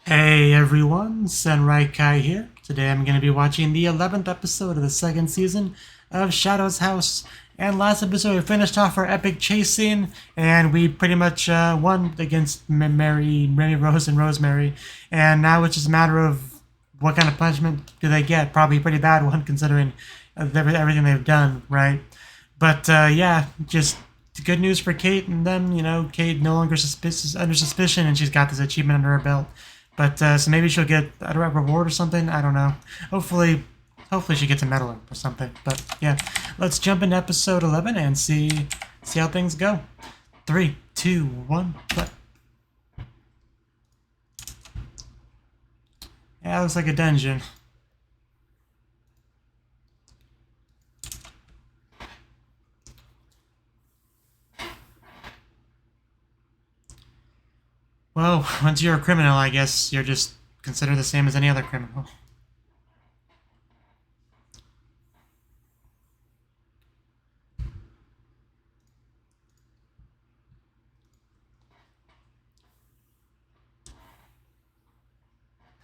Hey everyone, Senrai Kai here. Today I'm going to be watching the 11th episode of the second season of Shadow's House. And last episode we finished off our epic chase scene, and we pretty much won against Mary Rose and Rosemary. And now it's just a matter of what kind of punishment do they get. Probably a pretty bad one considering everything they've done, right? But yeah, just good news for Kate and them. Kate no longer under suspicion, and she's got this achievement under her belt. But so maybe she'll get a reward or something. I don't know. Hopefully she gets a medal or something. But yeah, let's jump into episode 11 and see how things go. 3, 2, 1, play. Yeah, looks like a dungeon. Well, once you're a criminal, I guess you're just considered the same as any other criminal.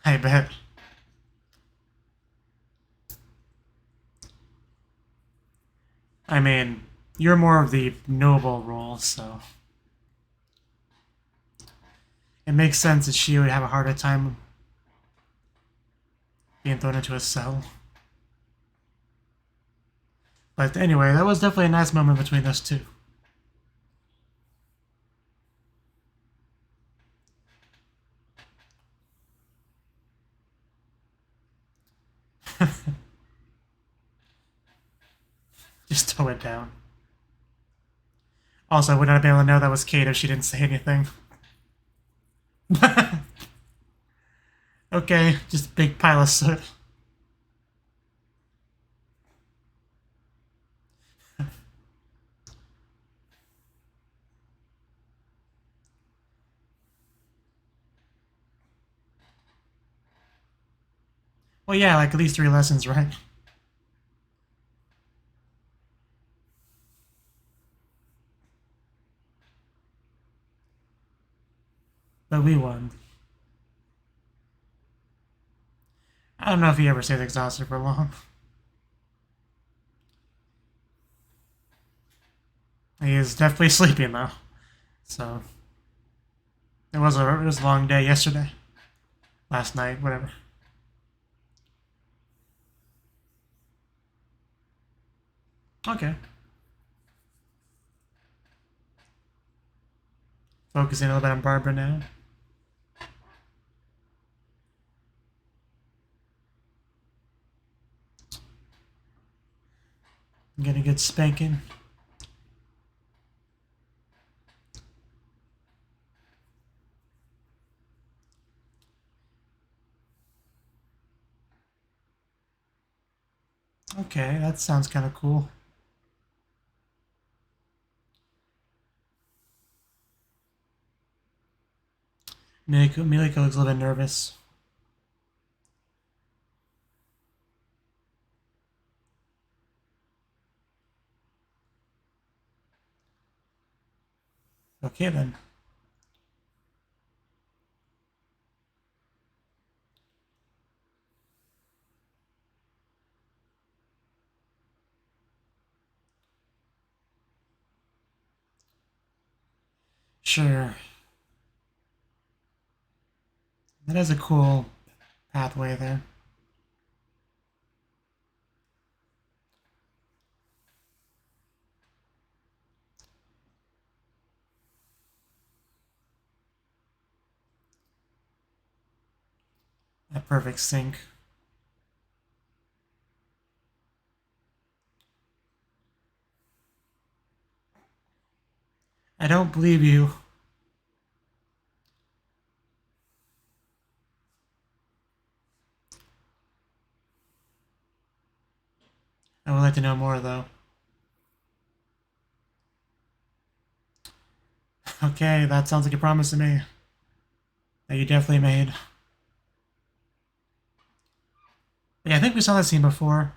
I bet. I mean, you're more of the noble role, so it makes sense that she would have a harder time being thrown into a cell. But anyway, that was definitely a nice moment between those two. Just tow it down. Also, I would not have been able to know that was Kate if she didn't say anything. Okay, just a big pile of soot. Well, yeah, like at least 3 lessons, right? But we won. I don't know if he ever stays exhausted for long. He is definitely sleeping though. So it was a long day yesterday, last night, whatever. Okay. Focusing a little bit on Barbara now. Get a good spanking. Okay, that sounds kind of cool. Miliko looks a little bit nervous. Okay then. Sure. That is a cool pathway there. A perfect sync. I don't believe you. I would like to know more though. Okay, that sounds like a promise to me. That you definitely made. Yeah, I think we saw that scene before.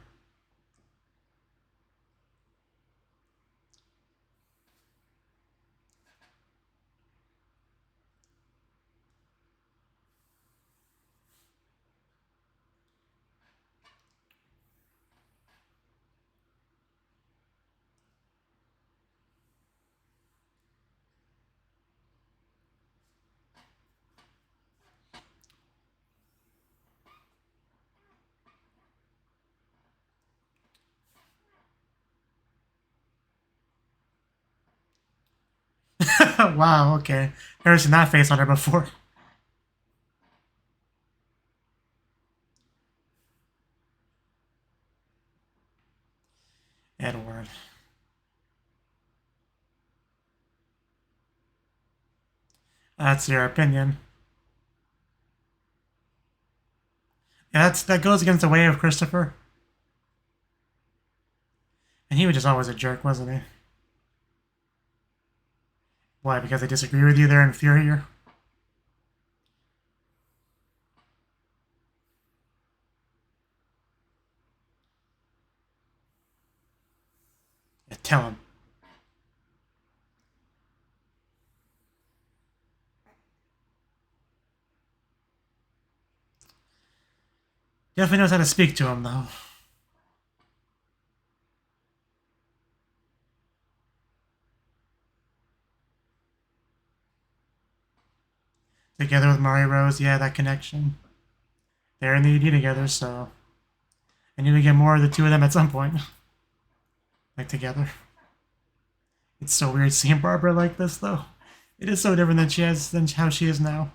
Wow, okay. Never seen that face on her before. Edward. That's your opinion. Yeah, that goes against the way of Christopher. And he was just always a jerk, wasn't he? Why? Because they disagree with you, they're inferior? Yeah, tell him. Definitely knows how to speak to him, though. Together with Mari Rose, yeah, that connection. They're in the ED together, so I knew we get more of the two of them at some point. Like together. It's so weird seeing Barbara like this, though. It is so different than how she is now.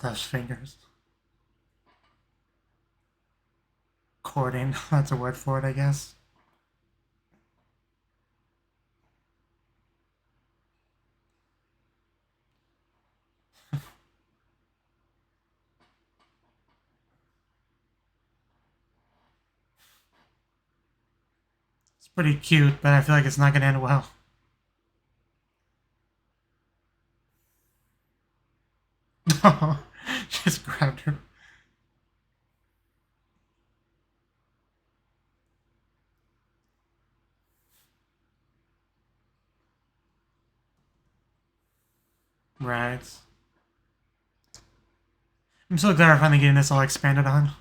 Those fingers. Courting, that's a word for it, I guess. It's pretty cute, but I feel like it's not gonna end well. Just grabbed her. Right. I'm so glad we're finally getting this all expanded on.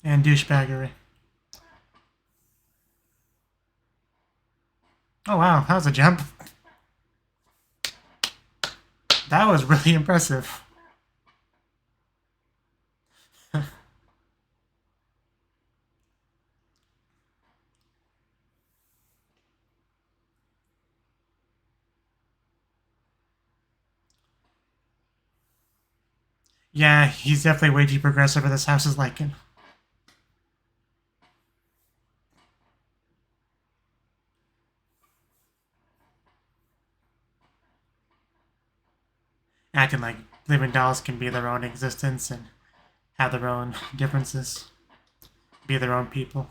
And douchebaggery. Oh wow, that was a jump. That was really impressive. Yeah, he's definitely way too progressive for this house's liking. Acting like living dolls can be their own existence and have their own differences. Be their own people.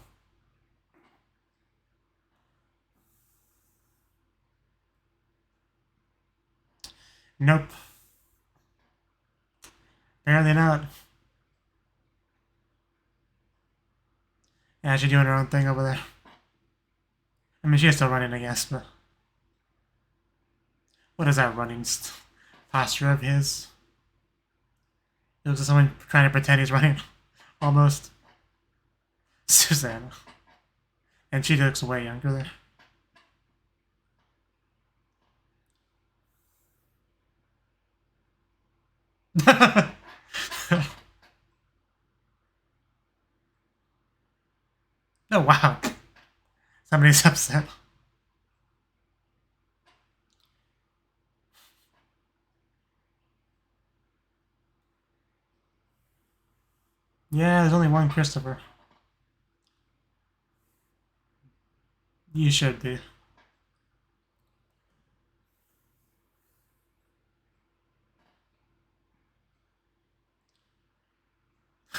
Nope. Apparently not. Yeah, she's doing her own thing over there. I mean, she's still running, I guess, but... What is that running posture of his? It looks like someone trying to pretend he's running. Almost. Susanna. And she looks way younger there. Oh, wow. Somebody's upset. Yeah, there's only one Christopher. You should be.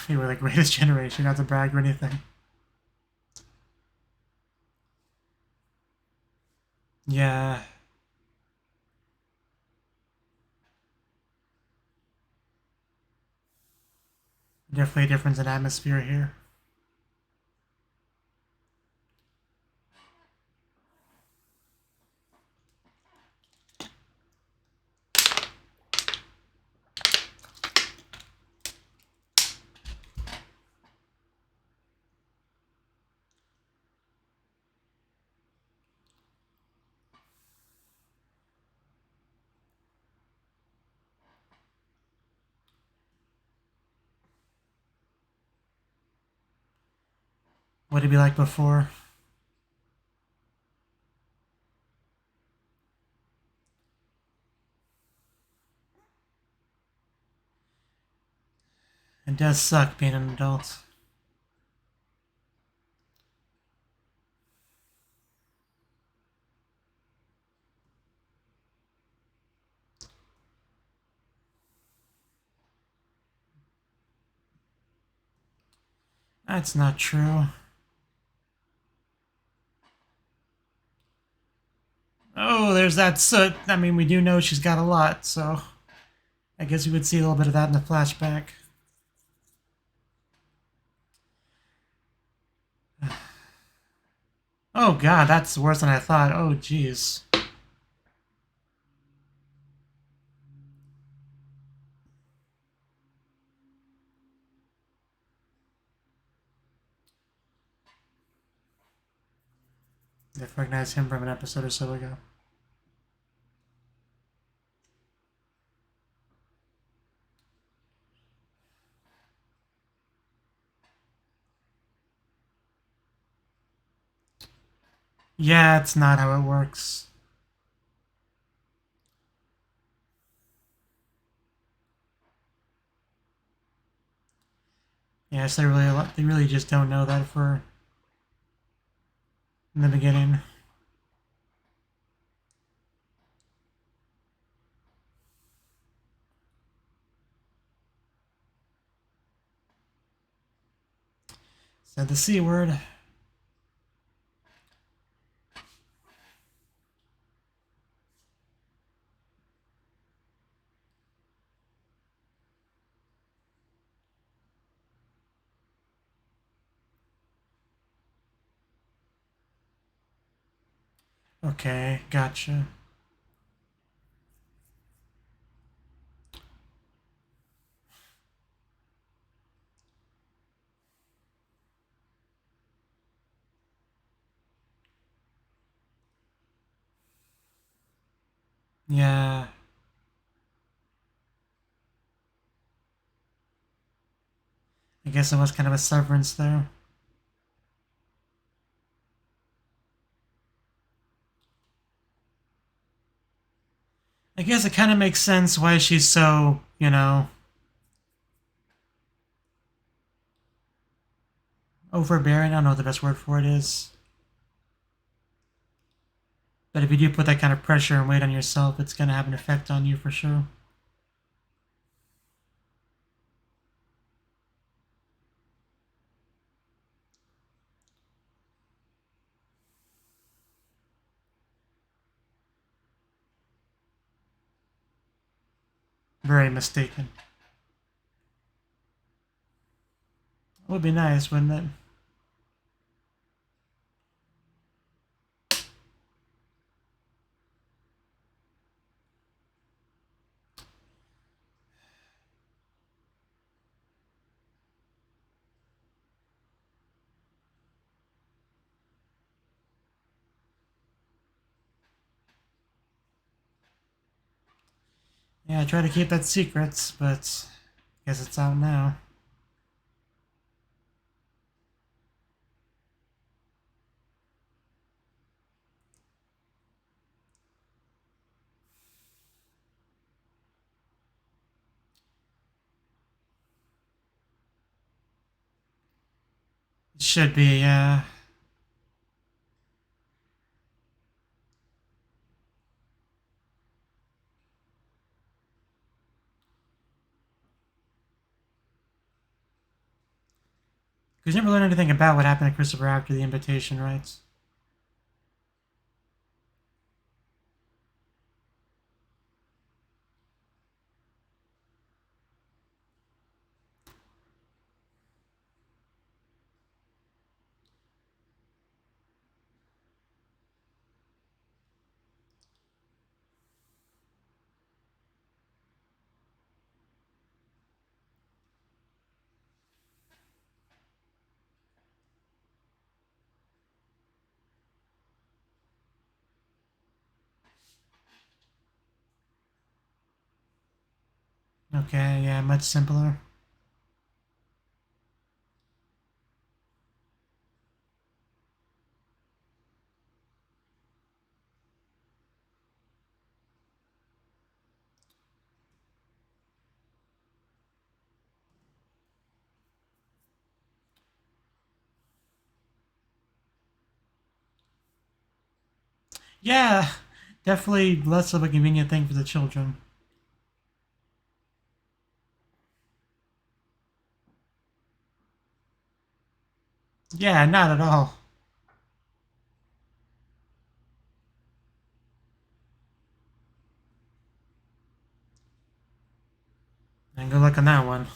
You were the greatest generation, not to brag or anything. Yeah. Definitely a difference in atmosphere here. What did he be like before? It does suck being an adult. That's not true. Oh, there's that soot. I mean, we do know she's got a lot, so I guess we would see a little bit of that in the flashback. Oh god, that's worse than I thought. Oh jeez. I recognize him from an episode or so ago. Yeah, it's not how it works. Yes, they really just don't know that for in the beginning. Said the C word. Okay, gotcha. Yeah. I guess it was kind of a severance there. I guess it kind of makes sense why she's so, you know, overbearing. I don't know what the best word for it is. But if you do put that kind of pressure and weight on yourself, it's going to have an effect on you for sure. Very mistaken. It would be nice, wouldn't it? Yeah, I try to keep that secret, but I guess it's out now. It should be, yeah. Because you never learned anything about what happened to Christopher after the invitation, right? Okay, yeah, much simpler. Yeah, definitely less of a convenient thing for the children. Yeah, not at all. And good luck on that one.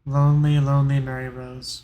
Lonely, lonely Mary Rose.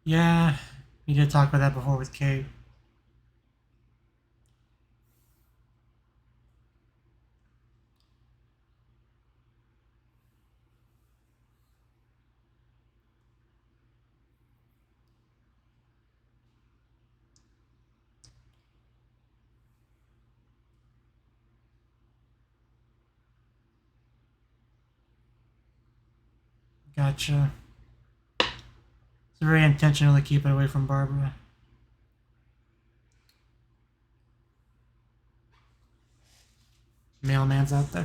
Yeah, we did talk about that before with Kate. Gotcha. It's very intentional to keep it away from Barbara. Mailman's out there.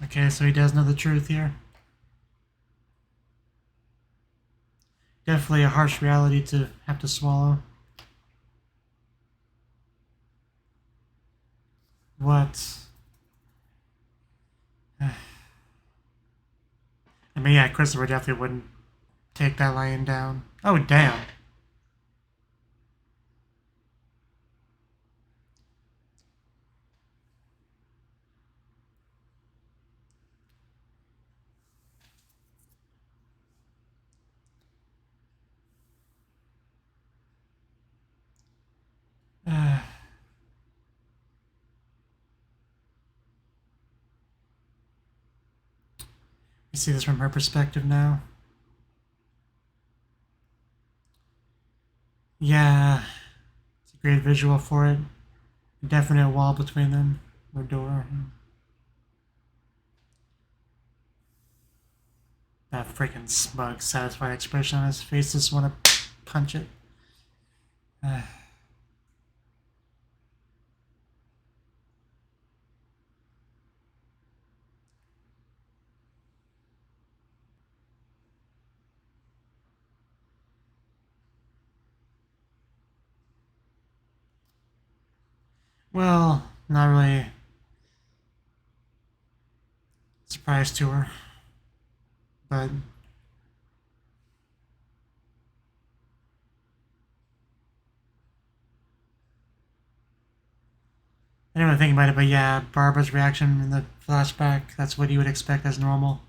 Okay, so he does know the truth here. Definitely a harsh reality to have to swallow. What? I mean, yeah, Christopher definitely wouldn't take that lying down. Oh, damn. You see this from her perspective now. Yeah, it's a great visual for it. A definite wall between them, or door. That freaking smug, satisfied expression on his face. Just want to punch it. Well, not really surprise to her, but I didn't even think about it. But yeah, Barbara's reaction in the flashback—that's what you would expect as normal.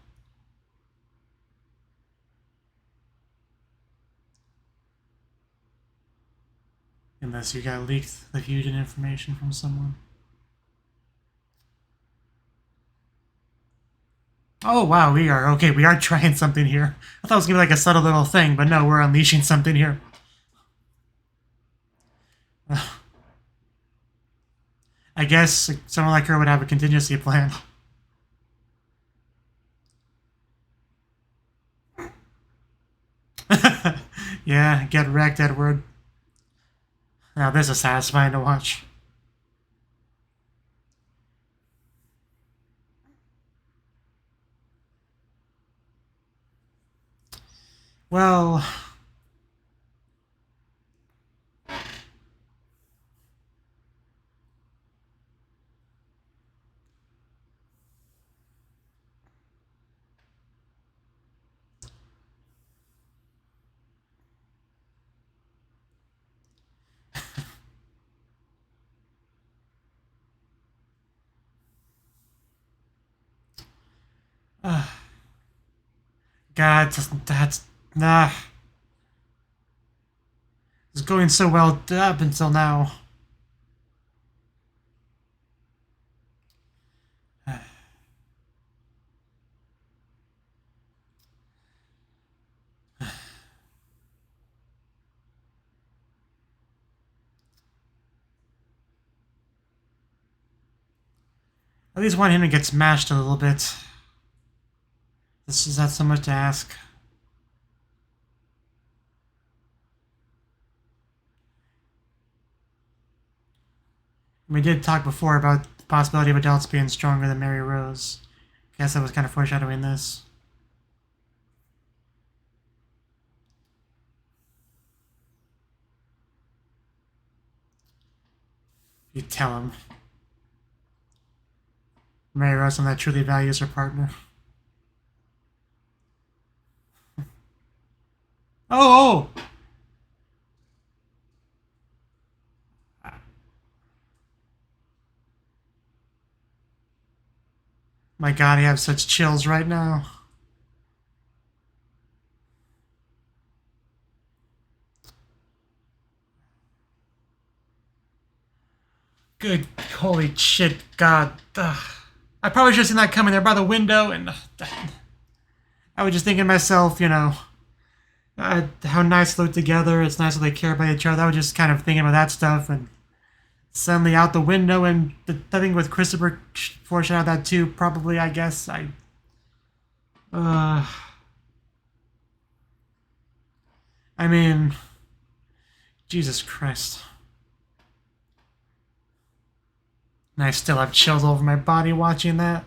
Unless you got leaked the fusion information from someone. Oh wow, we are okay. We are trying something here. I thought it was gonna be like a subtle little thing, but no, we're unleashing something here. I guess someone like her would have a contingency plan. Yeah, get wrecked, Edward. Now this is satisfying to watch. Well, God, that's nah. It's going so well up until now. At least want him to get smashed a little bit. This is not so much to ask. We did talk before about the possibility of adults being stronger than Mary Rose. I guess that was kind of foreshadowing this. You tell him. Mary Rose someone that truly values her partner. Oh! My God, I have such chills right now. Good holy shit, God. Ugh. I probably should have seen that coming there by the window, and I was just thinking to myself, you know, how nice they look together. It's nice that they care about each other. I was just kind of thinking about that stuff, and suddenly out the window, and the thing with Christopher foreshadowed that too, probably, I guess. I mean, Jesus Christ. And I still have chills over my body watching that.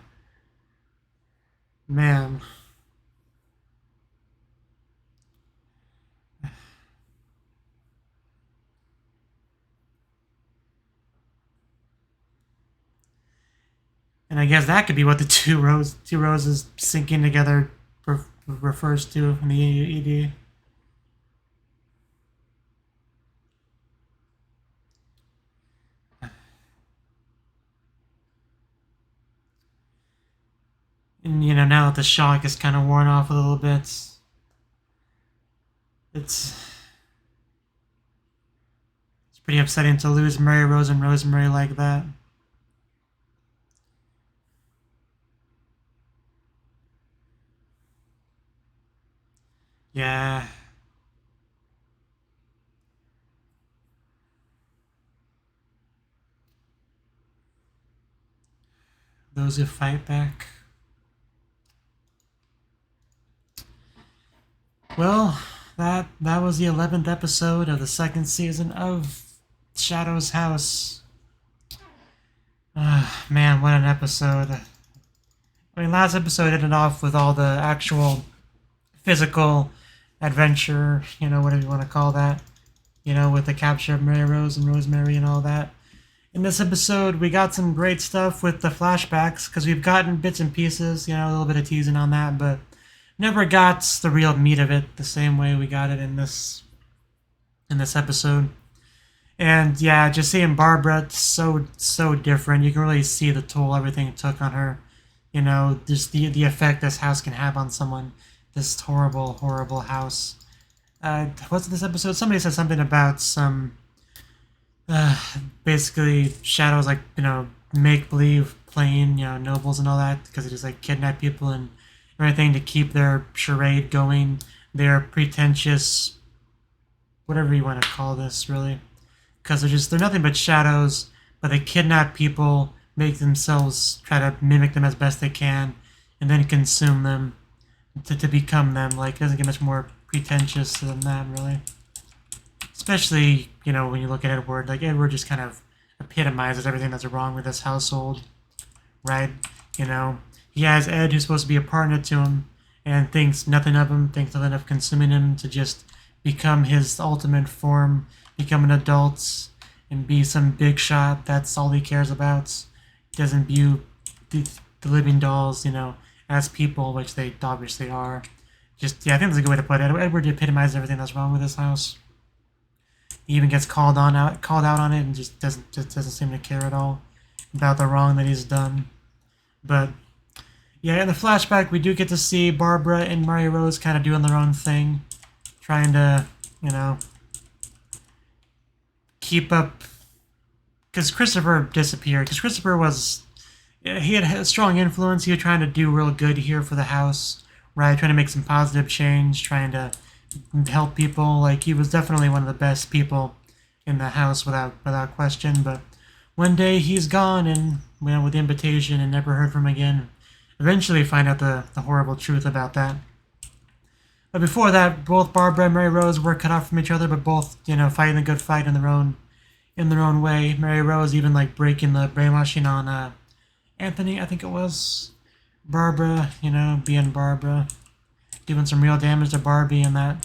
Man. And I guess that could be what the two roses sinking together refers to in the ED. And, you know, now that the shock is kind of worn off a little bit, it's pretty upsetting to lose Mary Rose and Rosemary like that. Yeah. Those who fight back. Well, that was the 11th episode of the second season of Shadow's House. Man, what an episode. I mean, last episode ended off with all the actual physical adventure, you know, whatever you want to call that. You know, with the capture of Mary Rose and Rosemary and all that. In this episode, we got some great stuff with the flashbacks, because we've gotten bits and pieces, you know, a little bit of teasing on that, but never got the real meat of it the same way we got it in this episode. And yeah, just seeing Barbara, so different. You can really see the toll everything took on her. You know, just the effect this house can have on someone. This horrible house. What's this episode? Somebody said something about some basically shadows, like, you know, make believe playing, you know, nobles and all that, because they just like kidnap people and everything to keep their charade going, their pretentious, whatever you want to call this, really, because they're nothing but shadows, but they kidnap people, make themselves, try to mimic them as best they can, and then consume them to become them. Like, it doesn't get much more pretentious than that, really. Especially, you know, when you look at Edward, like, Edward just kind of epitomizes everything that's wrong with this household, right? You know, he has Ed, who's supposed to be a partner to him, and thinks nothing of him, thinks nothing of consuming him to just become his ultimate form, become an adult, and be some big shot. That's all he cares about. He doesn't view the living dolls, you know, as people, which they obviously are. Just, yeah, I think that's a good way to put it. Edward epitomizes everything that's wrong with this house. He even gets called out on it, and just doesn't seem to care at all about the wrong that he's done. But Yeah, in the flashback, we do get to see Barbara and Mary Rose kind of doing their own thing, trying to, you know, keep up. Because Christopher disappeared. Because Christopher was, he had a strong influence. He was trying to do real good here for the house, right? Trying to make some positive change, trying to help people. Like, he was definitely one of the best people in the house without question. But one day he's gone, and with the invitation, and never heard from him again. Eventually find out the horrible truth about that. But before that, both Barbara and Mary Rose were cut off from each other, but both, fighting a good fight in their own way. Mary Rose even like breaking the brainwashing on Anthony, I think it was. Barbara, being Barbara, doing some real damage to Barbie, and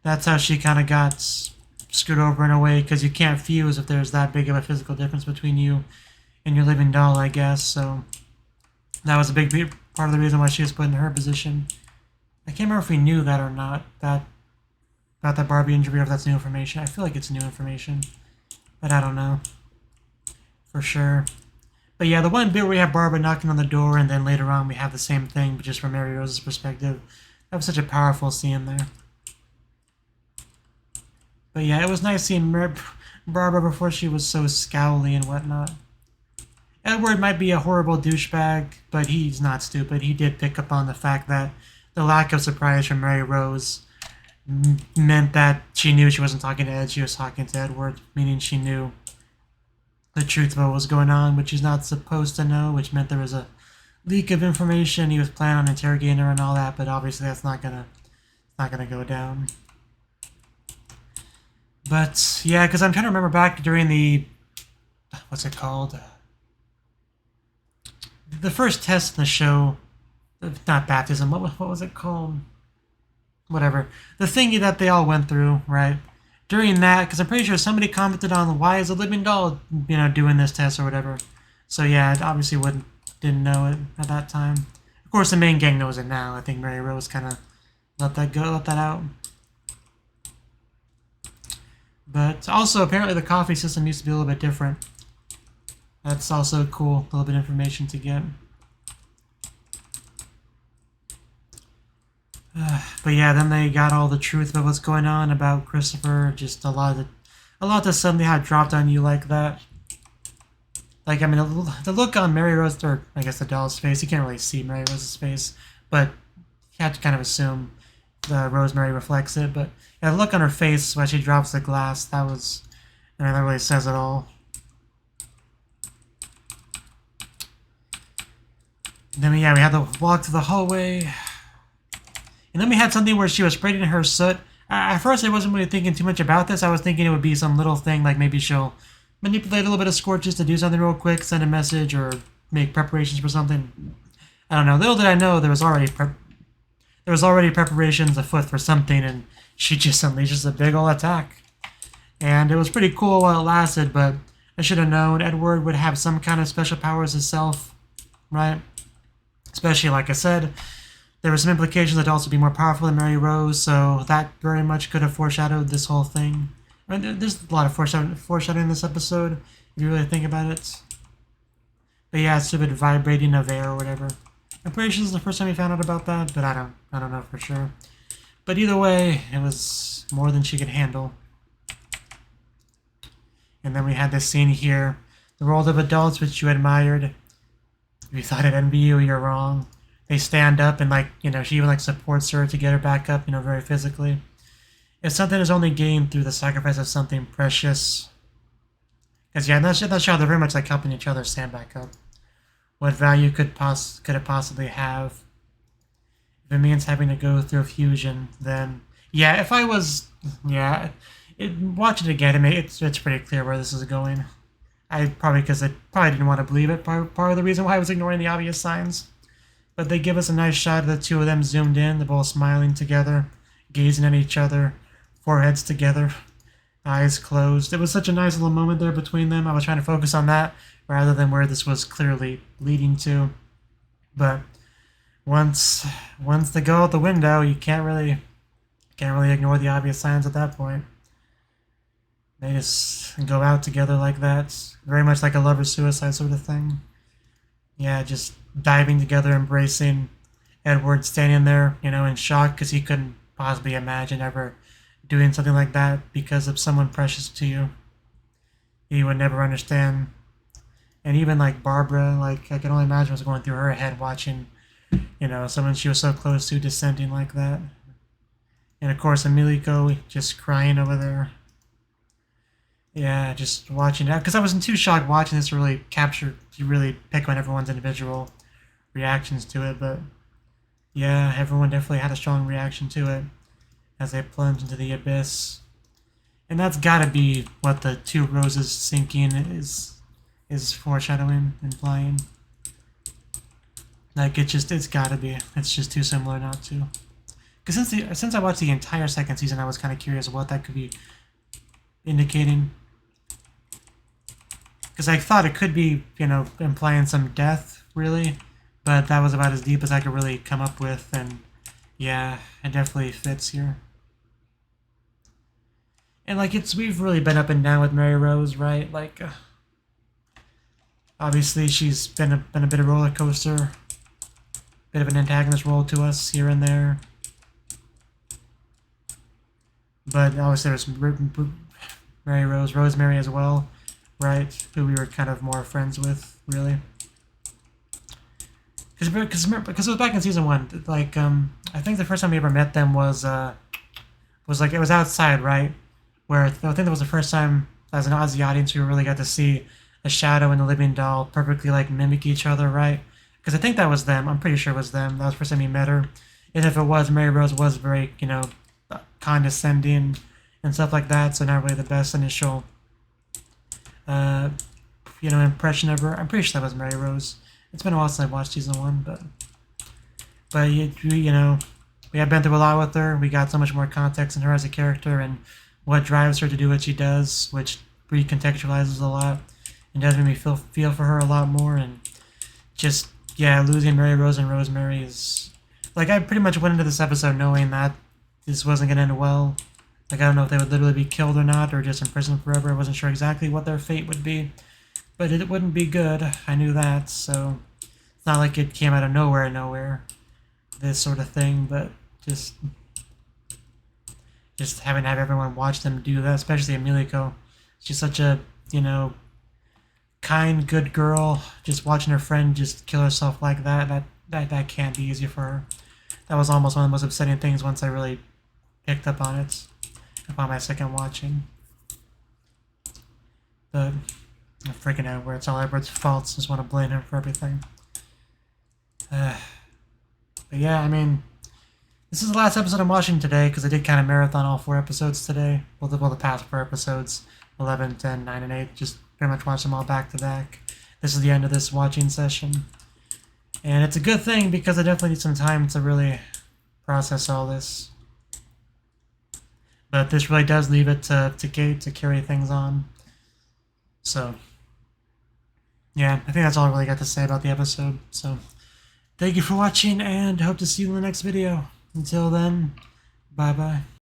that's how she kind of got screwed over in a way, because you can't fuse if there's that big of a physical difference between you and your living doll, I guess. So that was a big part of the reason why she was put in her position. I can't remember if we knew that or not, about that Barbie injury, or if that's new information. I feel like it's new information, but I don't know for sure. But yeah, the one bit where we have Barbara knocking on the door, and then later on we have the same thing, but just from Mary Rose's perspective. That was such a powerful scene there. But yeah, it was nice seeing Barbara before she was so scowly and whatnot. Edward might be a horrible douchebag, but he's not stupid. He did pick up on the fact that the lack of surprise from Mary Rose meant that she knew she wasn't talking to Ed, she was talking to Edward, meaning she knew the truth of what was going on, which she's not supposed to know, which meant there was a leak of information. He was planning on interrogating her and all that, but obviously that's not gonna go down. But yeah, because I'm trying to remember back during the, what's it called? The first test in the show, not baptism, what was it called? Whatever. The thingy that they all went through, right? During that, because I'm pretty sure somebody commented on why is a living doll, doing this test or whatever. So yeah, it obviously didn't know it at that time. Of course, the main gang knows it now. I think Mary Rose kind of let that out. But also, apparently the coffee system used to be a little bit different. That's also cool, a little bit of information to get. But yeah, then they got all the truth about what's going on about Christopher. Just a lot that suddenly had dropped on you like that. Like, I mean, the look on Mary Rose, or I guess the doll's face, you can't really see Mary Rose's face, but you have to kind of assume the Rosemary reflects it. But yeah, the look on her face when she drops the glass, that really says it all. And then we had to walk to the hallway. And then we had something where she was spreading her soot. At first, I wasn't really thinking too much about this. I was thinking it would be some little thing, like maybe she'll manipulate a little bit of scorches to do something real quick, send a message, or make preparations for something. I don't know. Little did I know there was already preparations afoot for something, and she just unleashes a big ol' attack. And it was pretty cool while it lasted, but I should have known Edward would have some kind of special powers himself, right? Especially, like I said, there were some implications that also be more powerful than Mary Rose, so that very much could have foreshadowed this whole thing. I mean, there's a lot of foreshadowing in this episode, if you really think about it. But yeah, stupid vibrating of air or whatever. I'm pretty sure this is the first time we found out about that, but I don't know for sure. But either way, it was more than she could handle. And then we had this scene here. The world of adults which you admired. If you thought I'd envy you, you're wrong. They stand up and she even supports her to get her back up, very physically. If something is only gained through the sacrifice of something precious. Because yeah, that's how they're very much helping each other stand back up. What value could it possibly have? If it means having to go through a fusion, then yeah. If I was watch it again, it's pretty clear where this is going. Because I probably didn't want to believe it. Part of the reason why I was ignoring the obvious signs. But they give us a nice shot of the two of them zoomed in. They're both smiling together, gazing at each other, foreheads together, eyes closed. It was such a nice little moment there between them. I was trying to focus on that rather than where this was clearly leading to. But once they go out the window, you can't really ignore the obvious signs at that point. They just go out together like that. Very much like a lover's suicide sort of thing. yeah, just diving together, embracing. Edward standing there, in shock because he couldn't possibly imagine ever doing something like that because of someone precious to you. He would never understand. And even like Barbara, like I can only imagine what's going through her head watching, someone she was so close to descending like that. And of course, Emilico just crying over there. Yeah, just watching that because I wasn't too shocked watching this to really really pick on everyone's individual reactions to it, but yeah, everyone definitely had a strong reaction to it as they plunged into the abyss. And that's gotta be what the two roses sinking is foreshadowing, implying. Like it's gotta be. It's just too similar not to. Because since I watched the entire second season, I was kind of curious what that could be indicating. Because I thought it could be, implying some death, really. But that was about as deep as I could really come up with, and yeah, it definitely fits here. And like we've really been up and down with Mary Rose, right? Like, obviously she's been a bit of a roller coaster, bit of an antagonist role to us here and there. But obviously there's Mary Rose, Rosemary as well, right? Who we were kind of more friends with, really. Because it was back in season 1. Like, I think the first time we ever met them was like, it was outside, right? Where I think that was the first time, as an Aussie audience, we really got to see the Shadow and the Living Doll perfectly, like, mimic each other, right? Because I think that was them. I'm pretty sure it was them. That was the first time we met her. And if it was, Mary Rose was very, condescending and stuff like that, so not really the best initial, impression of her. I'm pretty sure that was Mary Rose. It's been a while since I watched season 1, but we have been through a lot with her. We got so much more context in her as a character and what drives her to do what she does, which recontextualizes a lot and does make me feel for her a lot more. And just losing Mary Rose and Rosemary is like, I pretty much went into this episode knowing that this wasn't gonna end well. Like, I don't know if they would literally be killed or not, or just imprisoned forever. I wasn't sure exactly what their fate would be. But it wouldn't be good. I knew that, so it's not like it came out of nowhere, this sort of thing, but just having to have everyone watch them do that, especially Emilico. She's such a, kind, good girl. Just watching her friend just kill herself like that can't be easy for her. That was almost one of the most upsetting things once I really picked up on it, upon my second watching. But I'm freaking out where it's all Edward's faults. Just want to blame him for everything. But yeah, I mean, this is the last episode I'm watching today because I did kind of marathon all 4 episodes today. Well, the past 4 episodes, 11, 10, 9, and 8. Just pretty much watch them all back to back. This is the end of this watching session. And it's a good thing because I definitely need some time to really process all this. But this really does leave it to Kate to carry things on. So, yeah, I think that's all I really got to say about the episode. So, thank you for watching, and hope to see you in the next video. Until then, bye-bye.